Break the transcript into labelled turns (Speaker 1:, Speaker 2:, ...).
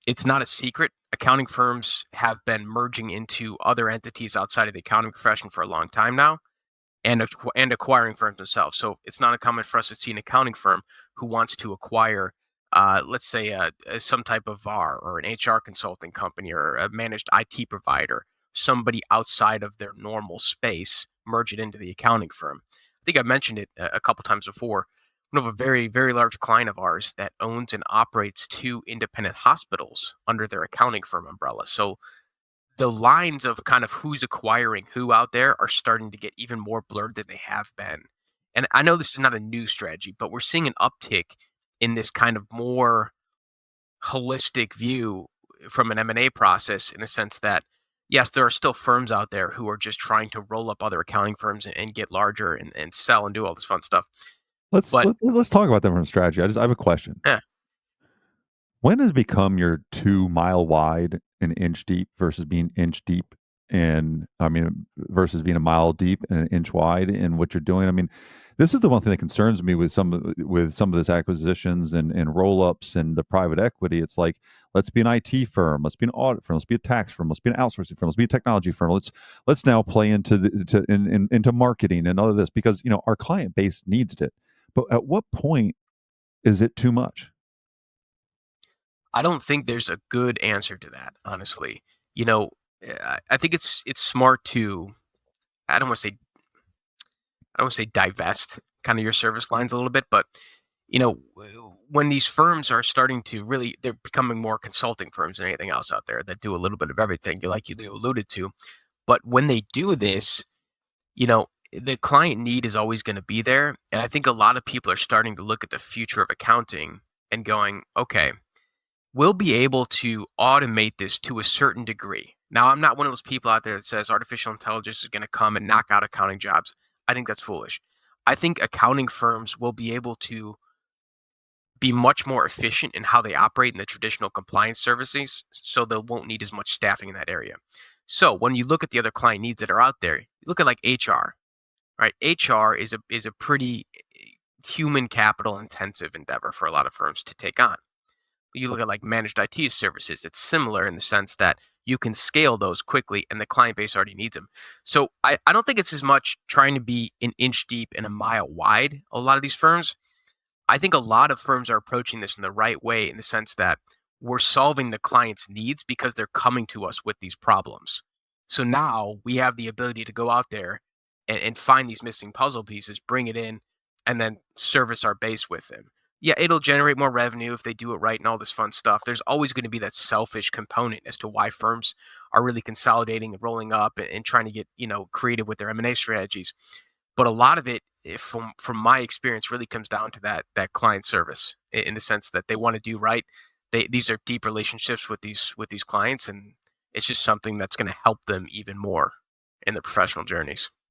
Speaker 1: it's not a secret. Accounting firms have been merging into other entities outside of the accounting profession for a long time now, and acquiring firms themselves. So it's not uncommon for us to see an accounting firm who wants to acquire, let's say, some type of VAR or an HR consulting company or a managed IT provider, somebody outside of their normal space, merge it into the accounting firm. I think I mentioned it a couple times before. One of a very, very large client of ours that owns and operates two independent hospitals under their accounting firm umbrella. So the lines of kind of who's acquiring who out there are starting to get even more blurred than they have been. And I know this is not a new strategy, but we're seeing an uptick in this kind of more holistic view from an M&A process in the sense that, yes, there are still firms out there who are just trying to roll up other accounting firms and get larger and sell and do all this fun stuff.
Speaker 2: Let's
Speaker 1: But
Speaker 2: let's talk about that from strategy. I have a question.
Speaker 1: eh,
Speaker 2: When has become your 2 mile wide and inch deep versus being inch deep and I mean versus being a mile deep and an inch wide in what you're doing? I mean, this is the one thing that concerns me with some of this acquisitions and roll ups and the private equity. It's like, let's be an IT firm, let's be an audit firm, let's be a tax firm, let's be an outsourcing firm, let's be a technology firm. Let's now play into into marketing and all of this because our client base needs it. But at what point is it too much?
Speaker 1: I don't think there's a good answer to that, honestly. You know, I think it's smart to I don't want to say I don't want to say divest kind of your service lines a little bit, but when these firms are starting to really, they're becoming more consulting firms than anything else out there that do a little bit of everything. You alluded to, but when they do this, the client need is always going to be there, and I think a lot of people are starting to look at the future of accounting and going, okay, we'll be able to automate this to a certain degree. Now, I'm not one of those people out there that says artificial intelligence is going to come and knock out accounting jobs. I think that's foolish. I think accounting firms will be able to be much more efficient in how they operate in the traditional compliance services, so they won't need as much staffing in that area. So when you look at the other client needs that are out there, you look at like HR, right? HR is a pretty human capital intensive endeavor for a lot of firms to take on. You look at like managed IT services, it's similar in the sense that you can scale those quickly and the client base already needs them. So I don't think it's as much trying to be an inch deep and a mile wide, a lot of these firms. I think a lot of firms are approaching this in the right way in the sense that we're solving the client's needs because they're coming to us with these problems. So now we have the ability to go out there and find these missing puzzle pieces, bring it in, and then service our base with them. Yeah, it'll generate more revenue if they do it right and all this fun stuff. There's always going to be that selfish component as to why firms are really consolidating and rolling up and trying to get, creative with their M&A strategies. But a lot of it, from my experience, really comes down to that client service in the sense that they want to do right. These are deep relationships with these clients, and it's just something that's going to help them even more in their professional journeys.